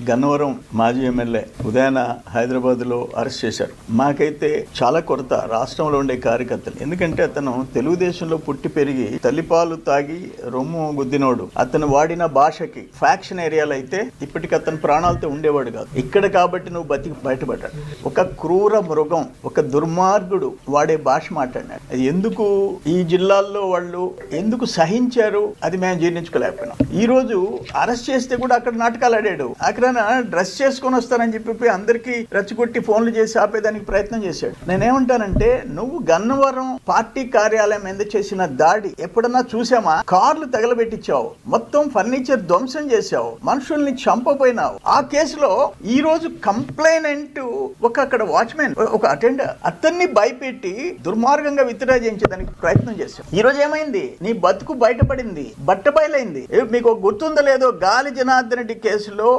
గన్నవరం మాజీ ఎమ్మెల్యే ఉదయాన హైదరాబాద్లో అరెస్ట్ చేశారు. మాకైతే చాలా కొరత రాష్ట్రంలో ఉండే కార్యకర్తలు. ఎందుకంటే అతను తెలుగుదేశంలో పుట్టి పెరిగి తల్లిపాలు తాగి రొమ్ము గుద్దినోడు. అతను వాడిన భాషకి ఫ్యాక్షన్ ఏరియాలో అయితే ఇప్పటికి అతను ప్రాణాలతో ఉండేవాడు కాదు. ఇక్కడ కాబట్టి నువ్వు బతికి బయటపడ్డాడు. ఒక క్రూర మృగం, ఒక దుర్మార్గుడు వాడే భాష మాట్లాడినాడు. ఎందుకు ఈ జిల్లాల్లో వాళ్ళు ఎందుకు సహించారు అది మేము జీర్ణించుకోలేకపోయినాం. ఈ రోజు అరెస్ట్ చేస్తే కూడా అక్కడ నాటకాలు ఆడాడు. అక్కడ డ్రెస్ చేసుకొని వస్తానని చెప్పి అందరికీ రెచ్చగొట్టి ఫోన్లు చేసి ఆపేదానికి ప్రయత్నం చేశాడు. నేనేమంటానంటే, నువ్వు గన్నవరం పార్టీ కార్యాలయం మీద చేసిన దాడి ఎప్పుడన్నా చూసామా? కార్లు తగలబెట్టించావు, మొత్తం ఫర్నిచర్ ధ్వంసం చేశావు, మనుషుల్ని చంపపోయినావు. ఆ కేసులో ఈ రోజు కంప్లైనెంట్ అక్కడ వాచ్మెన్, ఒక అటెండర్, అతన్ని భయపెట్టి దుర్మార్గంగా విత్డ్రా చేయించేదానికి ప్రయత్నం చేశావు. ఈ రోజు ఏమైంది? నీ బతుకు బయటపడింది, బట్టబయలైంది. మీకు గుర్తుందో లేదో, గాలి జనార్దన్ రెడ్డి కేసులో